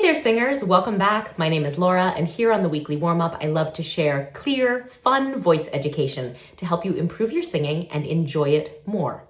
there, singers. Welcome back. My name is Laura, and here on the weekly warm-up, I love to share clear, fun voice education to help you improve your singing and enjoy it more.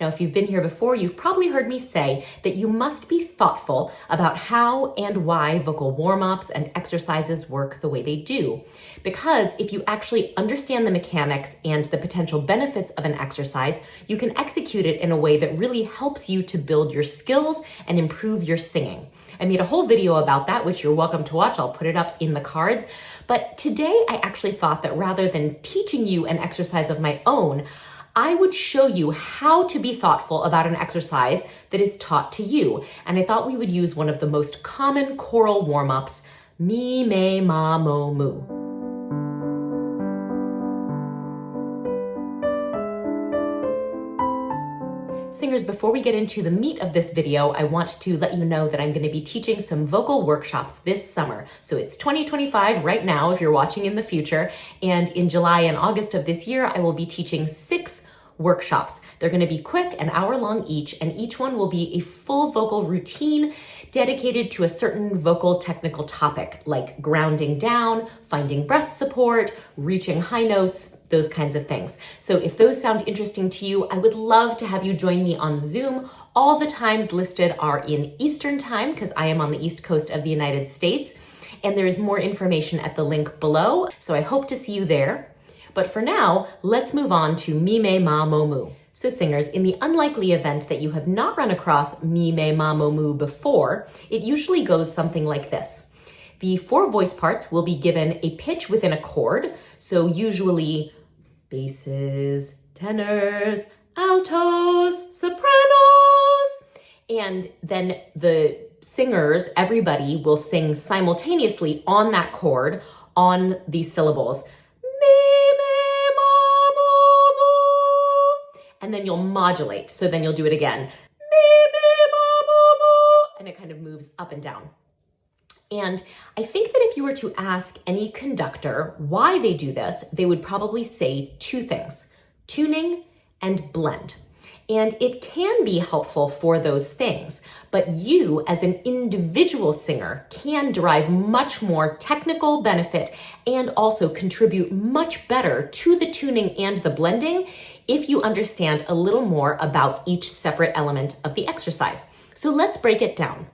Now, if you've been here before, you've probably heard me say that you must be thoughtful about how and why vocal warm-ups and exercises work the way they do. Because if you actually understand the mechanics and the potential benefits of an exercise, you can execute it in a way that really helps you to build your skills and improve your singing. I made a whole video about that, which you're welcome to watch. I'll put it up in the cards. But today, I actually thought that rather than teaching you an exercise of my own, I would show you how to be thoughtful about an exercise that is taught to you. And I thought we would use one of the most common choral warm-ups, mi, me, ma, mo, mu. Singers, before we get into the meat of this video, I want to let you know that I'm going to be teaching some vocal workshops this summer. So it's 2025 right now if you're watching in the future. And in July and August of this year, I will be teaching 6 workshops. They're going to be quick, an hour long each, and each one will be a full vocal routine dedicated to a certain vocal technical topic, like grounding down, finding breath support, reaching high notes, those kinds of things. So if those sound interesting to you, I would love to have you join me on Zoom. All the times listed are in Eastern time because I am on the East Coast of the United States, and there is more information at the link below. So I hope to see you there. But for now, let's move on to mi, me, ma, mo, mu. So singers, in the unlikely event that you have not run across mi, me, ma, mo, mu before, it usually goes something like this. The 4 voice parts will be given a pitch within a chord, so usually basses, tenors, altos, sopranos, and then the singers, everybody, will sing simultaneously on that chord on these syllables. And then you'll modulate. So then you'll do it again. Mi, me, ma, mo, mo. And it kind of moves up and down. And I think that if you were to ask any conductor why they do this, they would probably say 2 things, tuning and blend. And it can be helpful for those things, but you as an individual singer can derive much more technical benefit and also contribute much better to the tuning and the blending if you understand a little more about each separate element of the exercise. So let's break it down.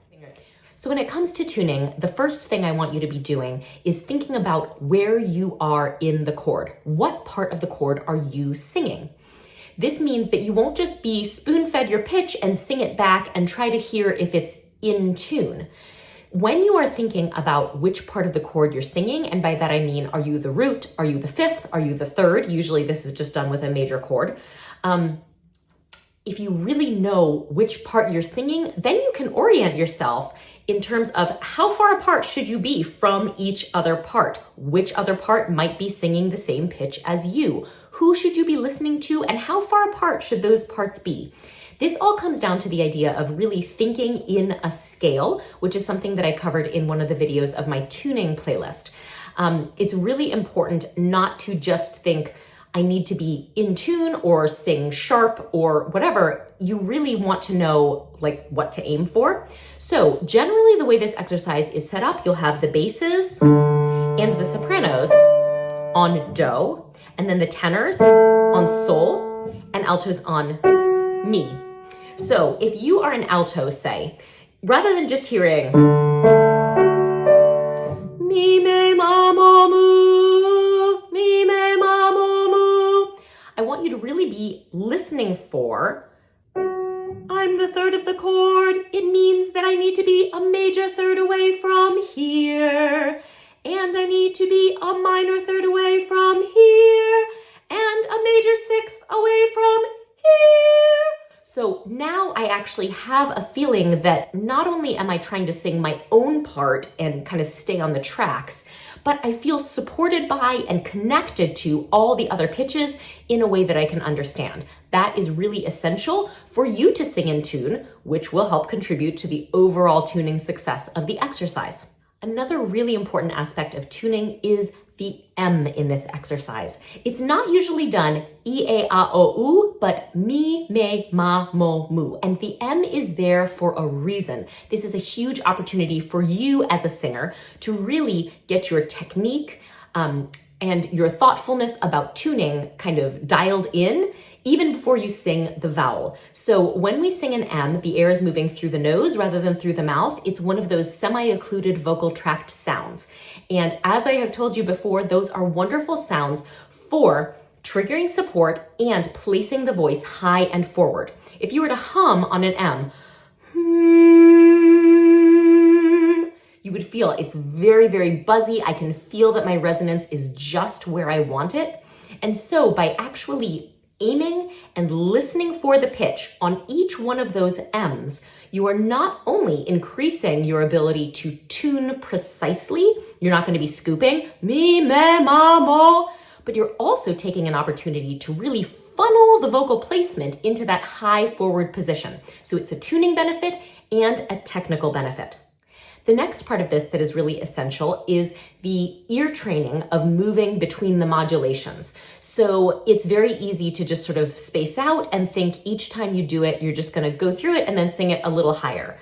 So when it comes to tuning, the first thing I want you to be doing is thinking about where you are in the chord. What part of the chord are you singing? This means that you won't just be spoon-fed your pitch and sing it back and try to hear if it's in tune. When you are thinking about which part of the chord you're singing, and by that I mean, are you the root, are you the 5th, are you the 3rd? Usually this is just done with a major chord. If you really know which part you're singing, then you can orient yourself in terms of how far apart should you be from each other part? Which other part might be singing the same pitch as you? Who should you be listening to, and how far apart should those parts be? This all comes down to the idea of really thinking in a scale, which is something that I covered in one of the videos of my tuning playlist. It's really important not to just think, I need to be in tune or sing sharp or whatever. You really want to know like what to aim for. So generally the way this exercise is set up, you'll have the basses and the sopranos on do, and then the tenors on sol, and altos on mi. So if you are an alto, say, rather than just hearing mi, me, ma, mo, mu, mi, me, ma, mo, mu, I want you to really be listening for, I'm the 3rd of the chord. It means that I need to be a major 3rd away from here, and I need to be a minor 3rd away from here, and a major 6th away from here. So now I actually have a feeling that not only am I trying to sing my own part and kind of stay on the tracks, but I feel supported by and connected to all the other pitches in a way that I can understand. That is really essential for you to sing in tune, which will help contribute to the overall tuning success of the exercise. Another really important aspect of tuning is the M in this exercise. It's not usually done E-A-A-O-U, moo, but me, me, ma, mo, moo. And the M is there for a reason. This is a huge opportunity for you as a singer to really get your technique and your thoughtfulness about tuning kind of dialed in even before you sing the vowel. So when we sing an M, the air is moving through the nose rather than through the mouth. It's one of those semi-occluded vocal tract sounds. And as I have told you before, those are wonderful sounds for triggering support and placing the voice high and forward. If you were to hum on an M, you would feel it's very, very buzzy. I can feel that my resonance is just where I want it. And so by actually aiming and listening for the pitch on each one of those M's, you are not only increasing your ability to tune precisely, you're not going to be scooping, me, me, ma, mo, but you're also taking an opportunity to really funnel the vocal placement into that high forward position. So it's a tuning benefit and a technical benefit. The next part of this that is really essential is the ear training of moving between the modulations. So it's very easy to just sort of space out and think each time you do it, you're just going to go through it and then sing it a little higher.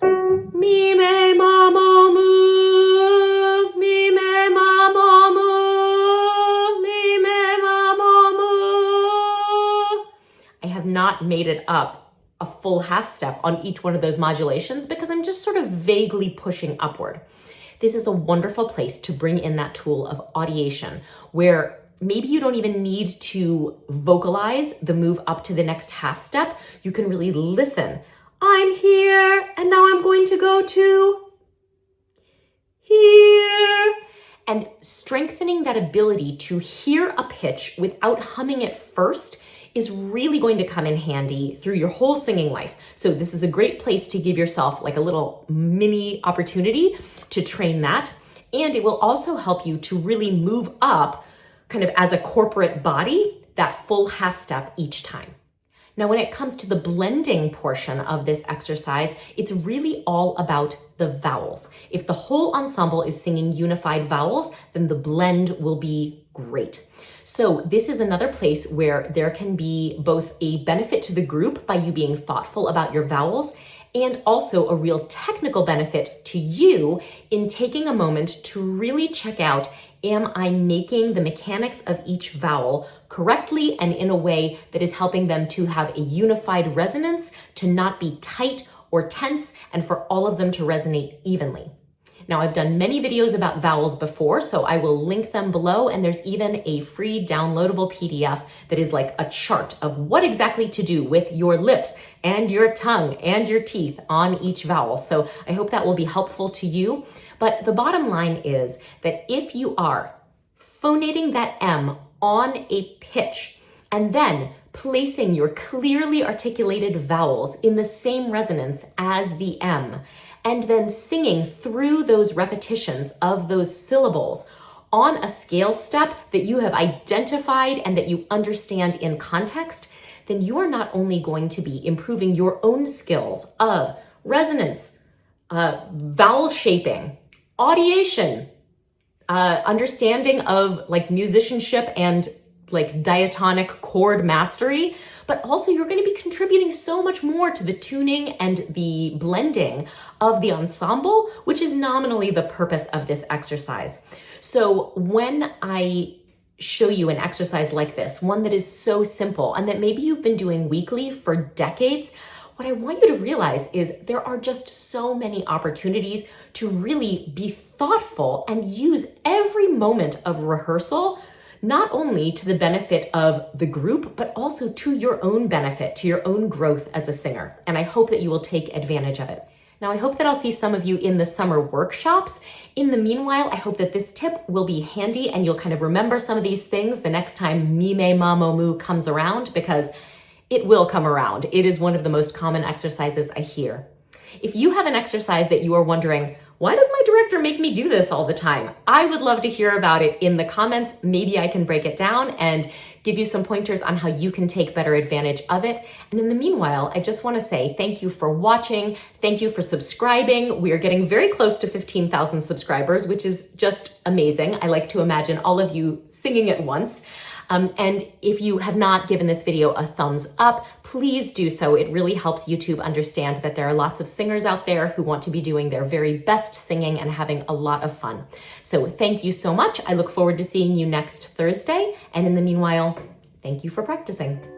Mi, me, ma, mo, moo. Mi, me, ma, mo, moo. Mi, me, ma, mo, moo. I have not made it up a full half step on each one of those modulations because I'm just sort of vaguely pushing upward. This is a wonderful place to bring in that tool of audiation where maybe you don't even need to vocalize the move up to the next half step. You can really listen. I'm here and now I'm going to go to here. And strengthening that ability to hear a pitch without humming it first is really going to come in handy through your whole singing life. So this is a great place to give yourself like a little mini opportunity to train that. And it will also help you to really move up kind of as a corporate body, that full half step each time. Now, when it comes to the blending portion of this exercise, it's really all about the vowels. If the whole ensemble is singing unified vowels, then the blend will be great. So this is another place where there can be both a benefit to the group by you being thoughtful about your vowels and also a real technical benefit to you in taking a moment to really check out, am I making the mechanics of each vowel correctly and in a way that is helping them to have a unified resonance, to not be tight or tense, and for all of them to resonate evenly. Now, I've done many videos about vowels before, so I will link them below, and there's even a free downloadable PDF that is like a chart of what exactly to do with your lips and your tongue and your teeth on each vowel. So I hope that will be helpful to you. But the bottom line is that if you are phonating that M on a pitch and then placing your clearly articulated vowels in the same resonance as the M, and then singing through those repetitions of those syllables on a scale step that you have identified and that you understand in context, then you are not only going to be improving your own skills of resonance, vowel shaping, audiation, understanding of like musicianship and like diatonic chord mastery, but also you're going to be contributing so much more to the tuning and the blending of the ensemble, which is nominally the purpose of this exercise. So when I show you an exercise like this, one that is so simple and that maybe you've been doing weekly for decades, what I want you to realize is there are just so many opportunities to really be thoughtful and use every moment of rehearsal not only to the benefit of the group, but also to your own benefit, to your own growth as a singer. And I hope that you will take advantage of it. Now, I hope that I'll see some of you in the summer workshops. In the meanwhile, I hope that this tip will be handy and you'll kind of remember some of these things the next time me, me, ma, mo, moo comes around, because it will come around. It is one of the most common exercises I hear. If you have an exercise that you are wondering, why does my director make me do this all the time? I would love to hear about it in the comments. Maybe I can break it down and give you some pointers on how you can take better advantage of it. And in the meanwhile, I just want to say thank you for watching. Thank you for subscribing. We are getting very close to 15,000 subscribers, which is just amazing. I like to imagine all of you singing at once. And if you have not given this video a thumbs up, please do so. It really helps YouTube understand that there are lots of singers out there who want to be doing their very best singing and having a lot of fun. So thank you so much. I look forward to seeing you next Thursday. And in the meanwhile, thank you for practicing.